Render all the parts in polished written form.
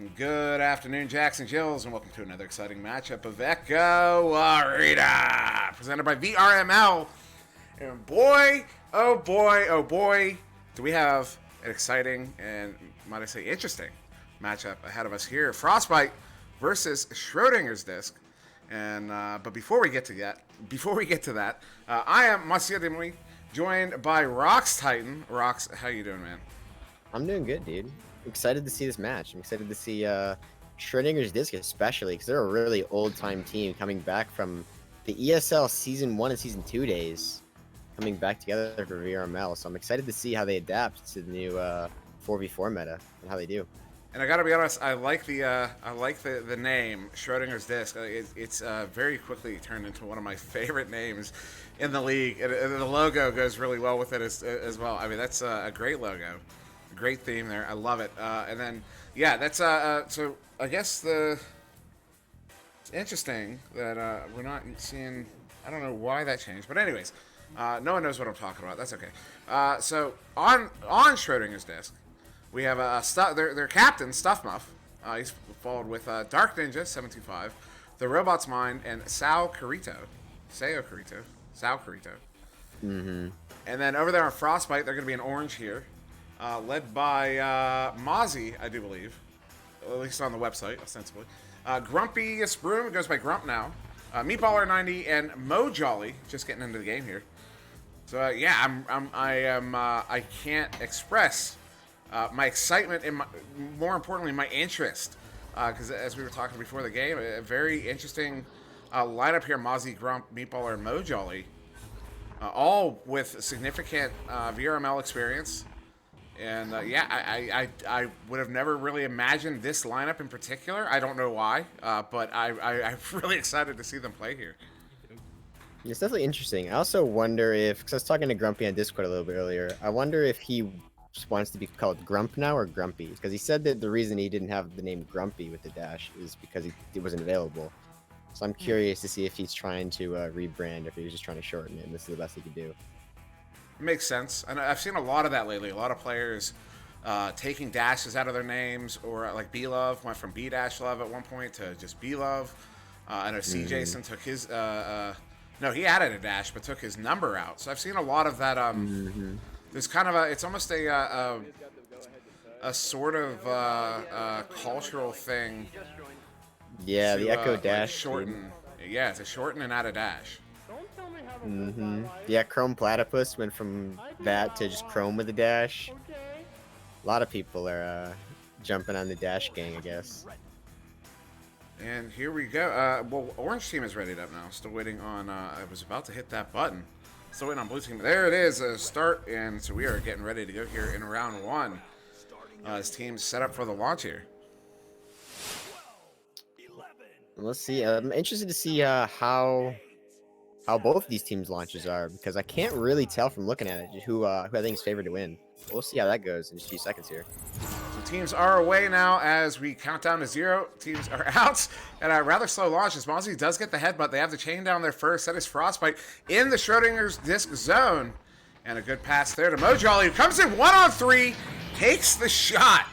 Good afternoon, Jackson Jills, and welcome to another exciting matchup of Echo Arena, presented by VRML. And boy, oh boy, oh boy, do we have an exciting and, might I say, interesting matchup ahead of us here. Frostbyte versus Schrodinger's Disc. And but before we get to that, I am SirDimwi, joined by RoxTytan. Rox, how you doing, man? I'm doing good, dude. Excited to see this match. I'm excited to see Schrodinger's Disc, especially because they're a really old-time team coming back from the ESL Season 1 and Season 2 days, coming back together for VRML. So I'm excited to see how they adapt to the new 4v4 meta and how they do. And I gotta be honest, I like the name Schrodinger's Disc. It's very quickly turned into one of my favorite names in the league, and the logo goes really well with it as well. I mean, that's a great logo. Great theme there. I love it. And then, yeah, that's so I guess it's interesting that we're not seeing. I don't know why that changed, but anyways, no one knows what I'm talking about. That's okay. So on Schrodinger's Disc, we have their captain Stuffmuff. He's followed with Dark Ninja 725, the Robot's Mind, and Sao Carito. Mm-hmm. And then over there on Frostbyte, they're going to be in orange here. Led by Mozzie, I do believe. At least on the website, ostensibly. Grumpiest Broom goes by Grump now. Meatballer90 and Mo Jolly just getting into the game here. So yeah, I can't express my excitement and more importantly my interest, because as we were talking before the game, a very interesting lineup here: Mozzie, Grump, Meatballer, and Mo Jolly, all with significant VRML experience. And yeah, I would have never really imagined this lineup in particular. I don't know why, but I'm really excited to see them play here. It's definitely interesting. I also wonder if, because I was talking to Grumpy on Discord a little bit earlier, I wonder if he wants to be called Grump now or Grumpy, because he said that the reason he didn't have the name Grumpy with the dash is because it wasn't available. So I'm curious to see if he's trying to rebrand, or if he was just trying to shorten it, and this is the best he could do. Makes sense. And I've seen a lot of that lately. A lot of players taking dashes out of their names, or like B-Love went from B-Love at one point to just B-Love. I know C-Jason took his... no, he added a dash, but took his number out. So I've seen a lot of that. There's kind of it's almost a sort of cultural thing. Yeah, to, the Echo like dash. shorten. Yeah, it's a shorten and add a dash. Yeah, Chrome Platypus went from that to just Chrome with a dash. A lot of people are jumping on the dash gang, I guess. And here we go. Well, orange team is readied up now. Still waiting on. I was about to hit that button. Still waiting on blue team. There it is. Start, and so we are getting ready to go here in round one. This team's set up for the launch here. Let's see. I'm interested to see how both these teams' launches are, because I can't really tell from looking at it who I think is favored to win. We'll see how that goes in just a few seconds here. So teams are away now as we count down to 0. Teams are out, and a rather slow launch as Mozzie does get the headbutt. They have the chain down there first. That is Frostbite in the Schrodinger's Disc zone, and a good pass there to Mo Jolly, who comes in 1-on-3, takes the shot,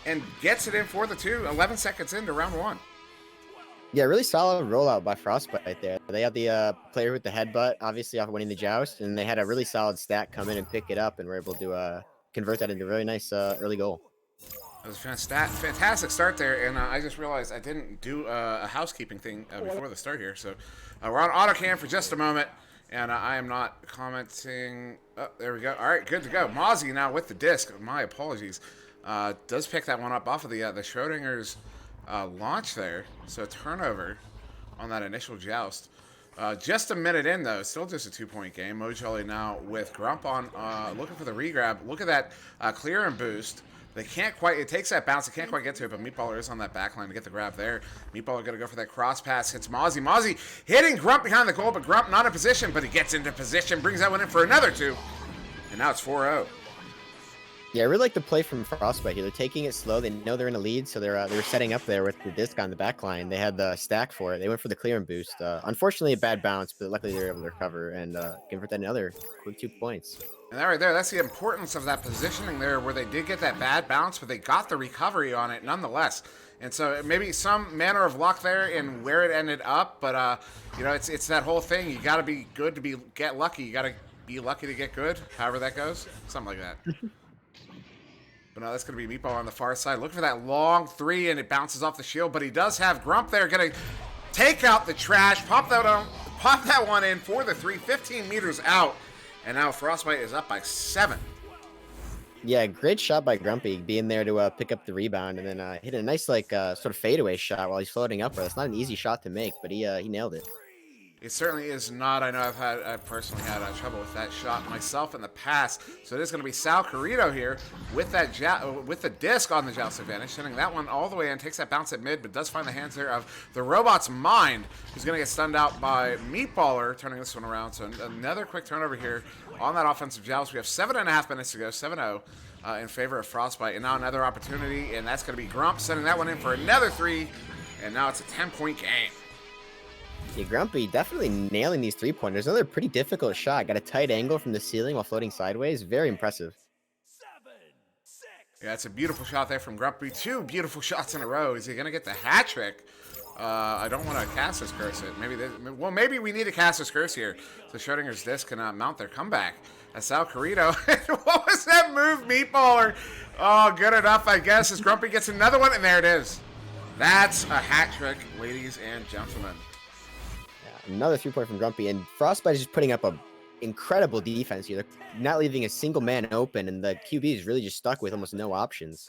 and gets it in for the 2. 11 seconds into round 1. Yeah, really solid rollout by Frostbite there. They had the player with the headbutt, obviously off winning the joust, and they had a really solid stack come in and pick it up, and were able to convert that into a really nice early goal. That was a fantastic start there, and I just realized I didn't do a housekeeping thing before the start here. So we're on auto cam for just a moment, and I am not commenting. Oh, there we go. All right, good to go. Mozzie now with the disc. My apologies. Does pick that one up off of the Schrodinger's launch there. So turnover on that initial joust. Just a minute in, though. Still just a 2-point game. Mo Jolly now with Grump on, looking for the regrab. Look at that clear and boost. They can't quite, it takes that bounce, they can't quite get to it, but Meatballer is on that back line to get the grab there. Meatballer going to go for that cross pass, hits Mozzie. Mozzie hitting Grump behind the goal, but Grump not in position, but he gets into position, brings that one in for another 2. And now it's 4-0. Yeah, I really like the play from Frostbite here. They're taking it slow. They know they're in a lead, so they're setting up there with the disc on the back line. They had the stack for it. They went for the clear and boost. Unfortunately, a bad bounce, but luckily they were able to recover and convert that another quick 2 points. And that right there, that's the importance of that positioning there, where they did get that bad bounce, but they got the recovery on it nonetheless. And so maybe some manner of luck there in where it ended up, but you know, it's that whole thing. You got to be good to get lucky. You got to be lucky to get good, however that goes, something like that. But no, that's going to be Meatball on the far side. Looking for that long three, and it bounces off the shield. But he does have Grump there, going to take out the trash, pop that one in for the 3, 15 meters out. And now Frostbyte is up by 7. Yeah, great shot by Grumpy, being there to pick up the rebound and then hit a nice like sort of fadeaway shot while he's floating upward. It's not an easy shot to make, but he nailed it. It certainly is not. I know I've personally had trouble with that shot myself in the past. So it is going to be Sal Carrito here with that with the disc on the joust advantage, sending that one all the way in. Takes that bounce at mid, but does find the hands there of the robot's mind, who's going to get stunned out by Meatballer, turning this one around. So another quick turnover here on that offensive joust. We have 7.5 minutes to go, 7-0 in favor of Frostbyte, and now another opportunity, and that's going to be Grump sending that one in for another 3, and now it's a 10-point game. Yeah, Grumpy definitely nailing these 3-pointers. Another pretty difficult shot. Got a tight angle from the ceiling while floating sideways. Very impressive. Yeah, it's a beautiful shot there from Grumpy. 2 beautiful shots in a row. Is he going to get the hat trick? I don't want to cast this curse it. Maybe we need to cast this curse here so Schrodinger's disc can mount their comeback. That's Sal Carrito. What was that move, Meatballer? Oh, good enough, I guess, as Grumpy gets another one, and there it is. That's a hat trick, ladies and gentlemen. Another 3-point from Grumpy, and Frostbyte is just putting up a incredible defense here. They're not leaving a single man open, and the QB is really just stuck with almost no options.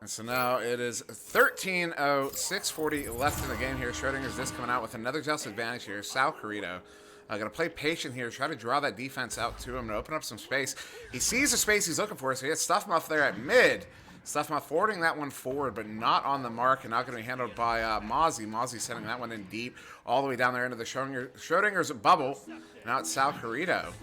And so now it is 13-0, 6:40 left in the game here. Schrodinger's disc coming out with another just advantage here. Sal Carrito going to play patient here, try to draw that defense out to him and open up some space. He sees the space he's looking for, so he has Stuffmuff there at mid. Stuffmuff forwarding that one forward, but not on the mark, and not going to be handled by Mozzie. Mozzie sending that one in deep, all the way down there into the Schrodinger's bubble. Now it's Sal Carrito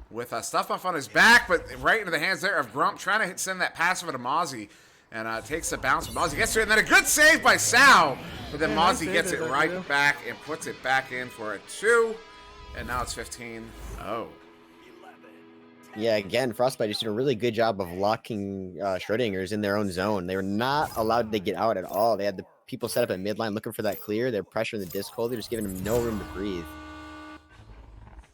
with Stuffmuff on his back, but right into the hands there of Grump, trying to send that pass over to Mozzie, and takes the bounce. Mozzie gets to it, and then a good save by Sal, but then Mozzie gets it right back and puts it back in for a 2, and now it's 15-0. Yeah, again, Frostbyte just did a really good job of locking Schrodinger's in their own zone. They were not allowed to get out at all. They had the people set up at midline looking for that clear. They're pressuring the disc holder, just giving them no room to breathe.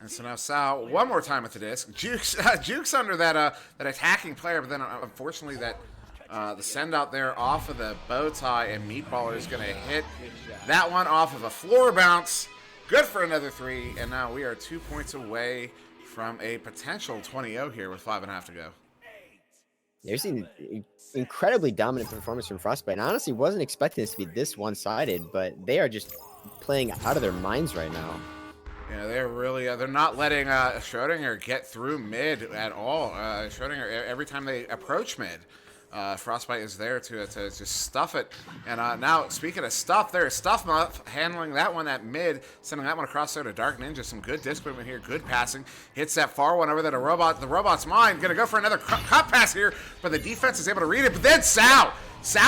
And so now Sal, one more time with the disc. Jukes under that attacking player, but then unfortunately that the send out there off of the bow tie, and Meatballer is going to hit that one off of a floor bounce. Good for another 3, and now we are 2 points away from a potential 20-0 here with 5.5 to go. They've seen incredibly dominant performance from Frostbyte. I honestly wasn't expecting this to be this one-sided, but they are just playing out of their minds right now. Yeah, they're really they're not letting Schrodinger get through mid at all. Schrodinger, every time they approach mid, Frostbyte is there to just stuff it. And now, speaking of stuff, there's Stuffmuff handling that one at mid, sending that one across there to Dark Ninja. Some good disc movement here, good passing. Hits that far one over there to the robot's mind. Gonna go for another cut pass here, but the defense is able to read it. But then Sal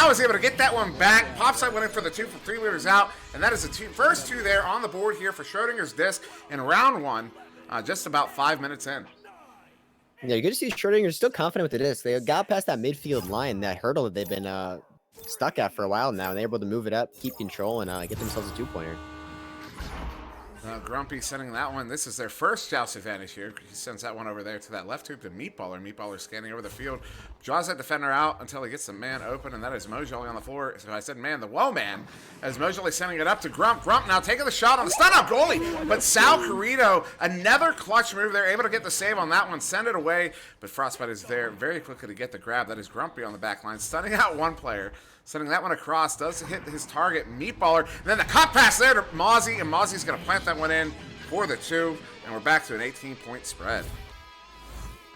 is able to get that one back. Pops that one in for the 2 from 3 meters out, and that is the first 2 there on the board here for Schrodinger's disc in round 1, just about 5 minutes in. Yeah, you're good to see Schrodinger still confident with the disc. They got past that midfield line, that hurdle that they've been stuck at for a while now, and they're able to move it up, keep control, and get themselves a 2-pointer. Grumpy sending that one. This is their first joust advantage here. He sends that one over there to that left hoop to Meatballer. Meatballer scanning over the field. Draws that defender out until he gets the man open, and that is Mojoli on the floor. So I said man, the woe man, as Mojoli sending it up to Grump. Grump now taking the shot on the stun-up goalie, but Sal Carrito, another clutch move there, able to get the save on that one, send it away, but Frostbyte is there very quickly to get the grab. That is Grumpy on the back line, stunning out one player. Sending that one across, does hit his target, Meatballer. And then the cut pass there to Mozzie, and Mozzie's going to plant that one in for the 2, and we're back to an 18-point spread.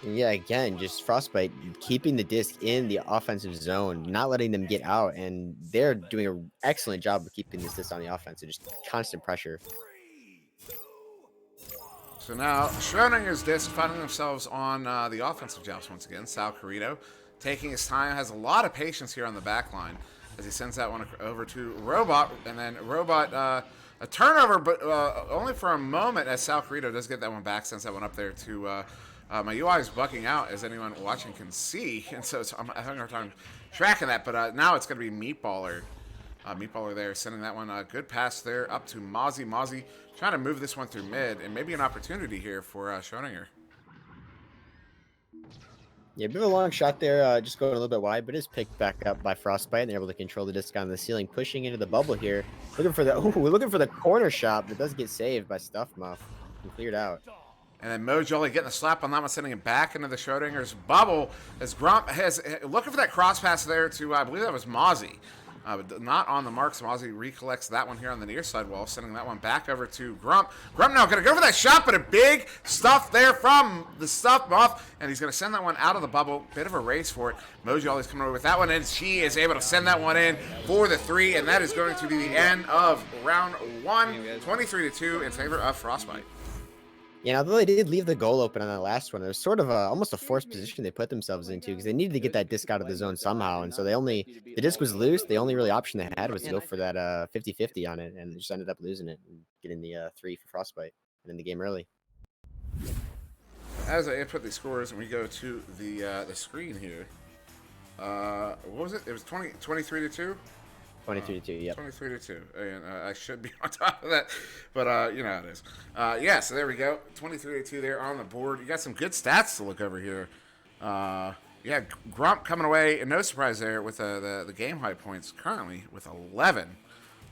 Yeah, again, just Frostbyte keeping the disc in the offensive zone, not letting them get out, and they're doing an excellent job of keeping this disc on the offense, just constant pressure. So now, Schrodinger's disc finding themselves on the offensive joust once again. Sal Carrito taking his time, has a lot of patience here on the back line. as he sends that one over to Robot, and then Robot a turnover, but only for a moment, as Sal Carrito does get that one back, sends that one up there to my UI is bucking out, as anyone watching can see, and so I'm having a hard time tracking that, but now it's going to be Meatballer. Meatballer there, sending that one. Good pass there up to Mozzie. Mozzie trying to move this one through mid, and maybe an opportunity here for Schrodinger. Yeah, a bit of a long shot there, just going a little bit wide, but is picked back up by Frostbyte, and they're able to control the disc on the ceiling, pushing into the bubble here. Looking for the we're looking for the corner shot, but does get saved by Stuff Muff and cleared out. And then Mo Jolly getting a slap on that one, sending him back into the Schrodinger's bubble. As Grump has looking for that cross pass there to, I believe that was Mozzie. But not on the marks. Mozzie recollects that one here on the near side wall, sending that one back over to Grump. Grump now going to go for that shot, but a big stuff there from the Stuff Muff, and he's going to send that one out of the bubble. Bit of a race for it. Mo Jolly's coming over with that one, and she is able to send that one in for the 3, and that is going to be the end of round 1, 23-2 in favor of Frostbyte. Yeah, although they did leave the goal open on that last one, it was sort of almost a forced position they put themselves into because they needed to get that disc out of the zone somehow. And so the disc was loose. The only really option they had was to go for that 50-50 on it, and just ended up losing it and getting the 3 for Frostbyte and in the game early. As I input the scores and we go to the screen here, what was it? It was 23-2? 23-2, yep. 23-2, and I should be on top of that, but you know how it is. Yeah, so there we go, 23-2 there on the board. You got some good stats to look over here. Yeah, Grump coming away, and no surprise there with the game high points currently with 11.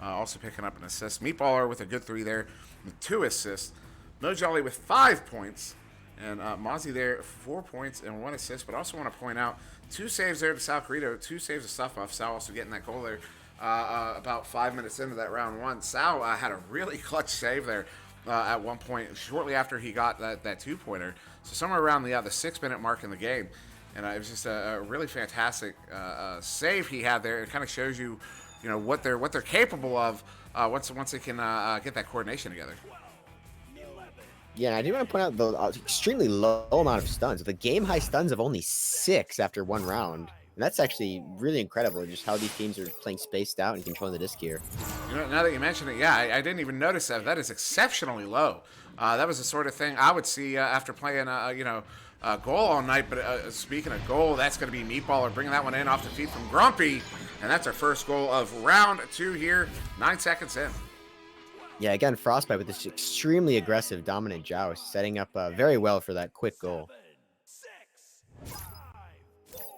Also picking up an assist. Meatballer with a good 3 there, with 2 assists. Mo Jolly with 5 points, and Mozzie there 4 points and 1 assist. But I also want to point out 2 saves there to Sal Carrito, 2 saves to Stuff Muff. Sal also getting that goal there. About 5 minutes into that round 1, Sal had a really clutch save there at one point, shortly after he got that 2-pointer. So somewhere around the 6-minute mark in the game, and it was just a really fantastic save he had there. It kind of shows you, what they're capable of once they can get that coordination together. Yeah, and I do want to point out the extremely low amount of stuns. The game high stuns of only 6 after 1 round. And that's actually really incredible, just how these teams are playing spaced out and controlling the disc here. Now that you mention it, yeah, I didn't even notice that. That is exceptionally low. That was the sort of thing I would see after playing, goal all night. But speaking of goal, that's going to be Meatballer bringing that one in off the feet from Grumpy. And that's our first goal of round 2 here, 9 seconds in. Yeah, again, Frostbyte with this extremely aggressive, dominant joust, setting up very well for that quick goal.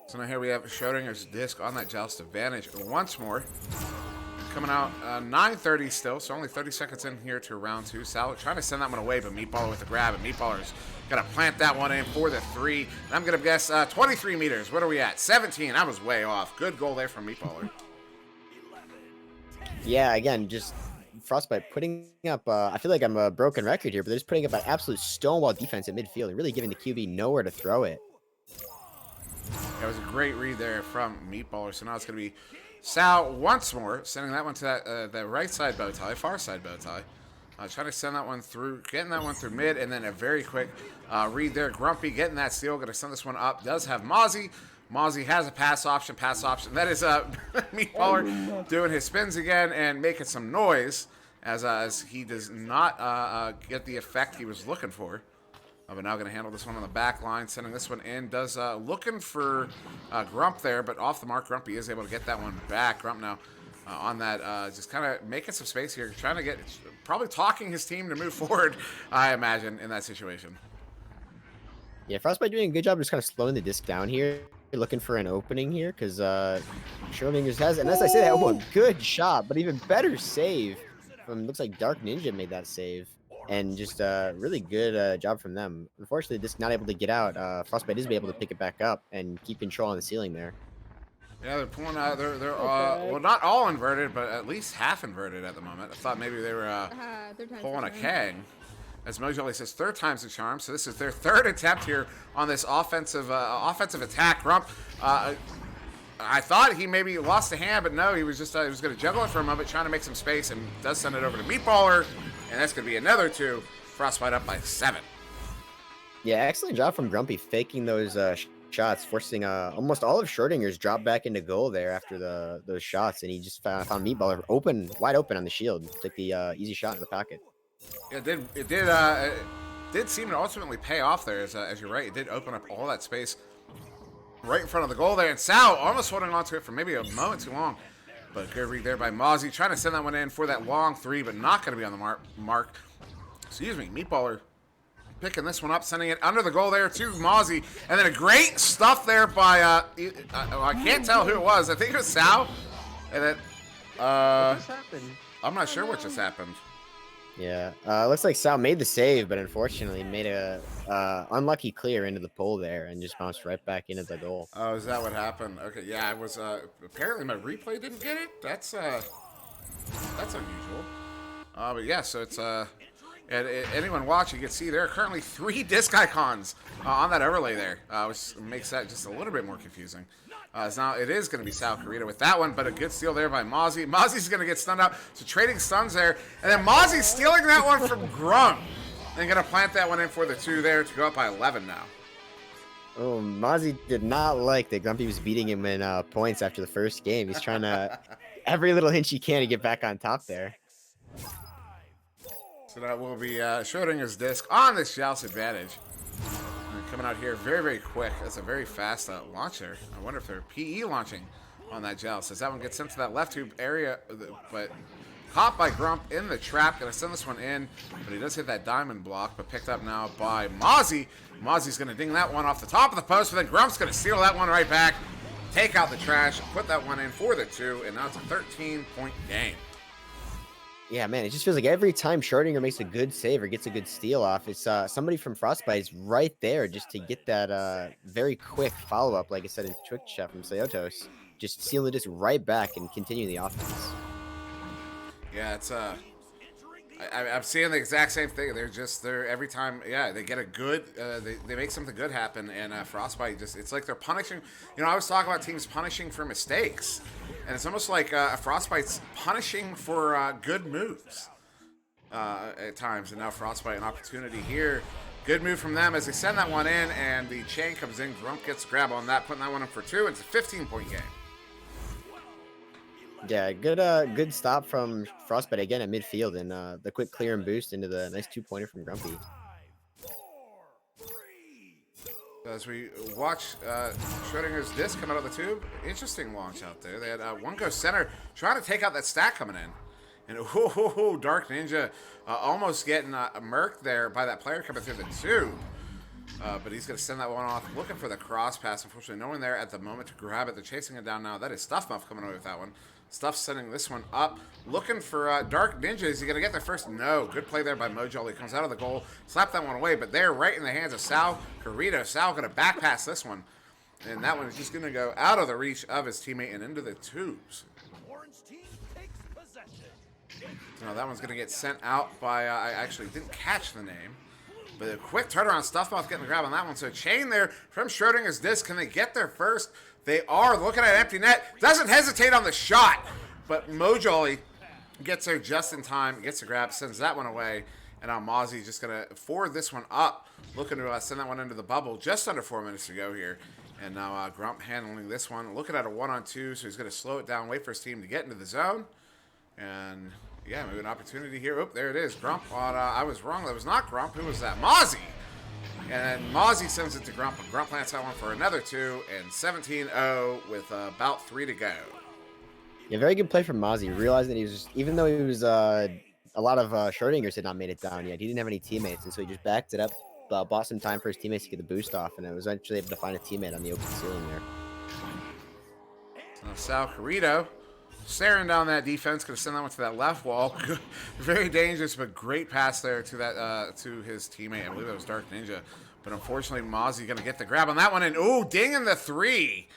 So now here we have Schrodinger's disc on that joust advantage once more. Coming out 9:30 still, so only 30 seconds in here to round 2. Sal trying to send that one away, but Meatballer with the grab, and Meatballer's going to plant that one in for the 3. And I'm going to guess 23 meters. What are we at? 17. I was way off. Good goal there from Meatballer. Yeah, again, just Frostbyte putting up, I feel like I'm a broken record here, but they're just putting up an absolute stonewall defense at midfield and really giving the QB nowhere to throw it. That was a great read there from Meatballer. So now it's going to be Sal once more, sending that one to that right side bow tie, far side bow tie. Trying to send that one through, getting that one through mid, and then a very quick read there. Grumpy getting that steal, going to send this one up. Does have Mozzie. Mozzie has a pass option. That is Meatballer doing his spins again and making some noise as he does not get the effect he was looking for. But now going to handle this one on the back line, sending this one in. Does looking for Grump there, but off the mark. Grumpy is able to get that one back. Grump now on that, just kind of making some space here, trying to get, probably talking his team to move forward, I imagine, in that situation. Yeah, Frostbyte doing a good job just kind of slowing the disc down here, looking for an opening here, because Schrodinger has, and as I say that, oh, a good shot, but even better save from, looks like Dark Ninja made that save. And just really good job from them. Unfortunately, disc not able to get out. Frostbyte is able to pick it back up and keep control on the ceiling there. Yeah, they're pulling out. They're well, not all inverted, but at least half inverted at the moment. I thought maybe they were pulling a keg. As Mojoli says, 3rd time's the charm. So this is their 3rd attempt here on this offensive attack. Grump. I thought he maybe lost a hand, but no, he was just he was going to juggle it for a moment, trying to make some space, and does send it over to Meatballer. And that's going to be another 2. Frostbyte up by 7. Yeah, excellent job from Grumpy faking those shots, forcing almost all of Schrodinger's drop back into goal there after those shots, and he just found Meatballer wide open on the shield. Took the easy shot in the pocket. Yeah, it did seem to ultimately pay off there, as you're right. It did open up all that space right in front of the goal there, and Sal almost holding on to it for maybe a moment too long. But good read there by Mozzie, trying to send that one in for that long three, but not going to be on the mark. Excuse me, Meatballer picking this one up, sending it under the goal there to Mozzie. And then a great stuff there by, I can't tell who it was. I think it was Sal. And then, What just happened? I'm not sure what just happened. Yeah, looks like Sal made the save, but unfortunately made a unlucky clear into the pole there and just bounced right back into the goal. Oh, is that what happened? Okay, yeah, it was, apparently my replay didn't get it. That's unusual. But yeah, so it's, anyone watching, you can see there are currently 3 disc icons on that overlay there, which makes that just a little bit more confusing. So now it is going to be Sal Carita with that one, but a good steal there by Mozzie. Mozzie's going to get stunned out, so trading stuns there. And then Mozzie stealing that one from Grump. And going to plant that one in for the 2 there to go up by 11 now. Oh, Mozzie did not like that Grumpy was beating him in points after the first game. He's trying to every little hinge he can to get back on top there. So that will be Schrodinger's disc on this Joust advantage. And coming out here very, very quick. That's a very fast launcher. I wonder if they're PE launching on that Joust. As that one gets sent to that left tube area, but caught by Grump in the trap. Gonna send this one in, but he does hit that diamond block, but picked up now by Mozzie. Mozzie's gonna ding that one off the top of the post, but then Grump's gonna steal that one right back, take out the trash, put that one in for the 2, and now it's a 13-point game. Yeah, man, it just feels like every time Schrodinger makes a good save or gets a good steal off, it's somebody from Frostbyte is right there just to get that very quick follow-up, like I said in Twitch chat from Sayotos. Just seal it just right back and continue the offense. Yeah, it's I'm seeing the exact same thing. They're every time, yeah, they get a good, they make something good happen, and Frostbyte it's like they're punishing. You know, I was talking about teams punishing for mistakes, and it's almost like Frostbite's punishing for good moves at times. And now Frostbyte an opportunity here. Good move from them as they send that one in, and the chain comes in. Grump gets a grab on that, putting that one in for 2. It's a 15-point game. Yeah, good stop from Frostbyte again at midfield, and the quick clear and boost into the nice 2-pointer from Grumpy. As we watch Schrodinger's disc come out of the tube, interesting launch out there. They had one go center, trying to take out that stack coming in. And Dark Ninja almost getting murked there by that player coming through the tube. But he's going to send that one off, looking for the cross pass. Unfortunately, no one there at the moment to grab it. They're chasing it down now. That is Stuff Muff coming away with that one. Stuff sending this one up, looking for Dark Ninja. Is he going to get there first? No. Good play there by Mojo. He comes out of the goal, slap that one away, but they're right in the hands of Sal Carita. Sal going to back pass this one, and that one is just going to go out of the reach of his teammate and into the tubes. So that one's going to get sent out by, I actually didn't catch the name. But a quick turnaround, Stuffmouth getting the grab on that one. So chain there from Schrodinger's disc. Can they get there first? They are looking at empty net. Doesn't hesitate on the shot. But Mojolly gets there just in time. Gets the grab, sends that one away. And now Mozzie just going to forward this one up. Looking to send that one into the bubble. Just under 4 minutes to go here. And now Grump handling this one. Looking at a 1-on-2. So he's going to slow it down. Wait for his team to get into the zone. And yeah, maybe an opportunity here. Oh, there it is. Grump on, I was wrong. That was not Grump. Who was that? Mozzie. And then Mozzie sends it to Grump. And Grump plants that one for another 2. And 17-0 with about 3 to go. Yeah, very good play from Mozzie. Realizing that he was just, even though he was, a lot of Schrodingers had not made it down yet. He didn't have any teammates. And so he just backed it up, bought some time for his teammates to get the boost off. And it was eventually able to find a teammate on the open ceiling there. So Sal Carito staring down that defense, going to send that one to that left wall. Very dangerous, but great pass there to that to his teammate. I believe that was Dark Ninja. But unfortunately, Mozzie going to get the grab on that one. And, ooh, dinging the 3.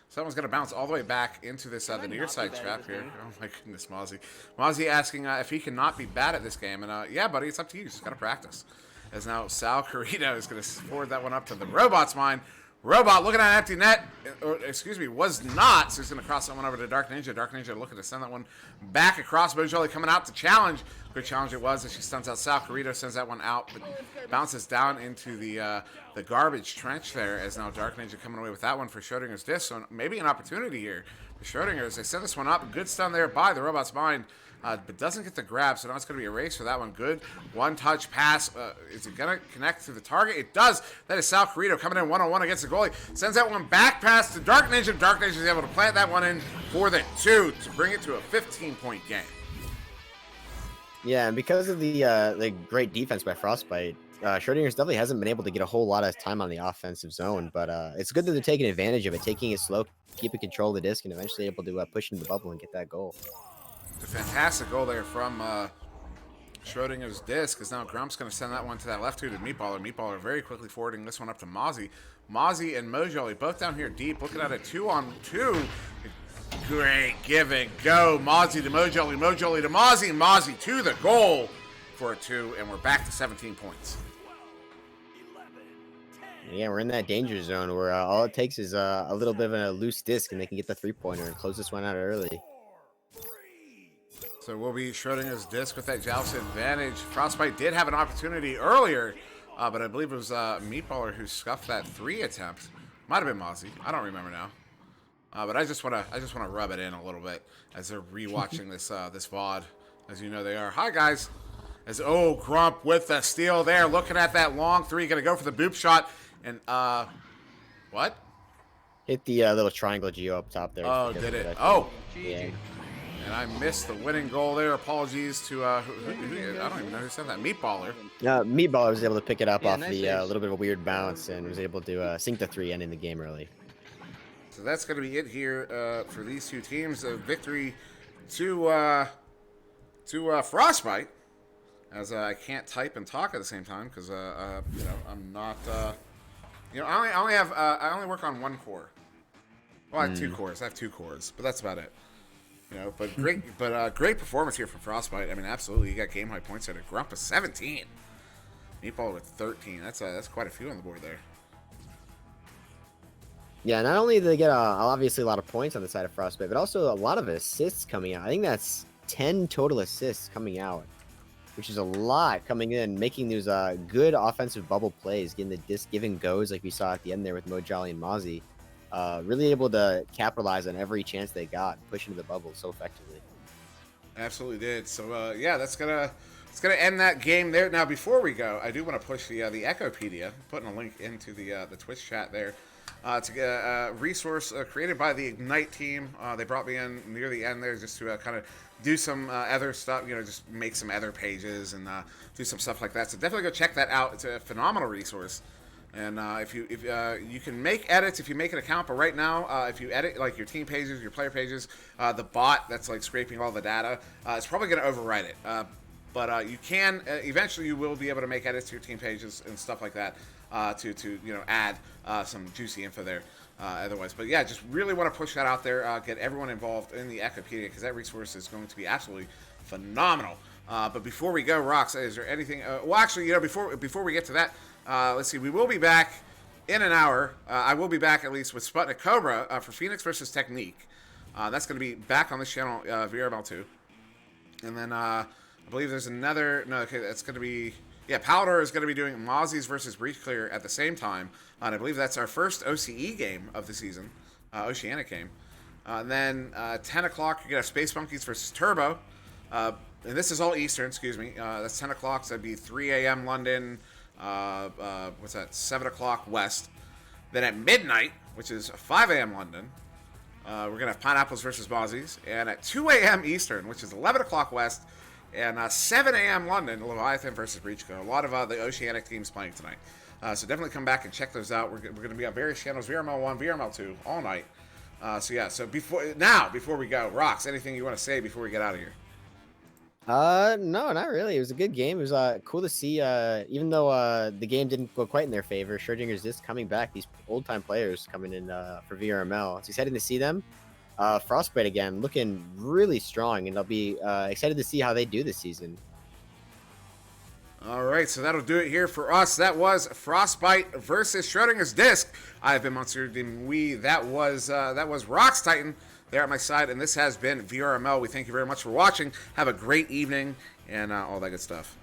So that one's going to bounce all the way back into this the near side trap here. Oh, my goodness, Mozzie. Mozzie asking if he cannot be bad at this game. And, yeah, buddy, it's up to you. You just got to practice. As now Sal Carito is going to forward that one up to the Robot's mine. Robot looking at an empty net, or, excuse me, was not, so he's going to cross that one over to Dark Ninja. Dark Ninja looking to send that one back across. Bojoli coming out to challenge, Good challenge it was as she stuns out Sal. Corrido sends that one out, but bounces down into the garbage trench there as now Dark Ninja coming away with that one for Schrodinger's Disc. So maybe an opportunity here for Schrodinger as they set this one up. Good stun there by the Robot's Mind, but doesn't get the grab, so now it's going to be a race for that one. Good one-touch pass. Is it going to connect to the target? It does. That is Sal Corrido coming in one-on-one against the goalie. Sends that one back pass to Dark Ninja. Dark Ninja is able to plant that one in for the 2 to bring it to a 15-point game. Yeah, and because of the great defense by Frostbyte, Schrodinger's definitely hasn't been able to get a whole lot of time on the offensive zone, but it's good that they're taking advantage of it, taking it slow, keeping control of the disc, and eventually able to push into the bubble and get that goal. It's a fantastic goal there from Schrodinger's Disc, as now Grump's going to send that one to that left-footed Meatballer. Meatballer very quickly forwarding this one up to Mozzie. Mozzie and Mojoli both down here deep, looking at a 2-on-2. Great give and go. Mozzie to Mojoli, Mojoli to Mozzie, Mozzie to the goal for a 2, and we're back to 17 points. Yeah, we're in that danger zone where all it takes is a little bit of a loose disc and they can get the 3-pointer and close this one out early. So we'll be Schrodinger's Disc with that joust advantage. Frostbyte did have an opportunity earlier, but I believe it was Meatballer who scuffed that 3 attempt. Might have been Mozzie. I don't remember now. But I just wanna rub it in a little bit as they're rewatching this this VOD, as you know they are. Hi guys, as Grump with the steal there, looking at that long 3, gonna go for the boop shot, and what? Hit the little triangle geo up top there. Oh, did it? Oh, yeah. And I missed the winning goal there. Apologies to I don't even know who said that. Meatballer. Meatballer was able to pick it up off nice the save. little bit of a weird bounce and was able to sink the 3, ending the game early. So that's going to be it here for these two teams. A victory to Frostbyte, as I can't type and talk at the same time because I'm not. I only work on 1 core. Well, I have 2 cores. I have 2 cores, but that's about it. But great performance here from Frostbyte. I mean, absolutely, you got game high points there. Grump with 17, Meatball with 13. That's quite a few on the board there. Yeah, not only did they get obviously a lot of points on the side of Frostbyte, but also a lot of assists coming out. I think that's 10 total assists coming out, which is a lot coming in, making those good offensive bubble plays, getting the disc give and goes like we saw at the end there with Mojali and Mozzie. Really able to capitalize on every chance they got and push into the bubble so effectively. Absolutely did. So yeah, it's gonna end that game there. Now before we go, I do want to push the Echopedia, putting a link into the Twitch chat there. To get a resource created by the Ignite team. They brought me in near the end there just to kind of do some other stuff, just make some other pages and do some stuff like that. So definitely go check that out. It's a phenomenal resource. And if you can make edits if you make an account, but right now if you edit like your team pages, your player pages, the bot that's like scraping all the data, it's probably going to overwrite it. But you can eventually you will be able to make edits to your team pages and stuff like that to add some juicy info there. Otherwise, but yeah, just really want to push that out there, get everyone involved in the Echopedia because that resource is going to be absolutely phenomenal. But before we go, Rox, is there anything? Well, actually, before we get to that, let's see. We will be back in an hour. I will be back at least with Sputnik Cobra for Phoenix versus Technique. That's going to be back on this channel, VRML 2. And then I believe there's another. No, okay, that's going to be. Yeah, Powder is going to be doing Mozzie's versus Breach Clear at the same time. And I believe that's our first OCE game of the season, Oceanic game. And then 10 o'clock, you're going to have Space Monkeys versus Turbo. And this is all Eastern, excuse me. That's 10 o'clock, so that'd be 3 a.m. London. What's that? 7 o'clock West. Then at midnight, which is 5 a.m. London, we're going to have Pineapples versus Mozzie's. And at 2 a.m. Eastern, which is 11 o'clock West, and 7 a.m. London, Leviathan versus Breach Clear. A lot of the Oceanic teams playing tonight. So definitely come back and check those out. We're going to be on various channels, VRML 1, VRML 2, all night. So before we go, Rox, anything you want to say before we get out of here? No, not really. It was a good game. It was cool to see, even though the game didn't go quite in their favor, Schrodinger's Disc coming back, these old-time players coming in for VRML. It's exciting to see them. Frostbyte again, looking really strong, and I'll be excited to see how they do this season. All right, so that'll do it here for us. That was Frostbyte versus Schrodinger's Disc. I've been SirDimwi. That was RoxTytan. there at my side. And this has been VRML. We thank you very much for watching. Have a great evening and all that good stuff.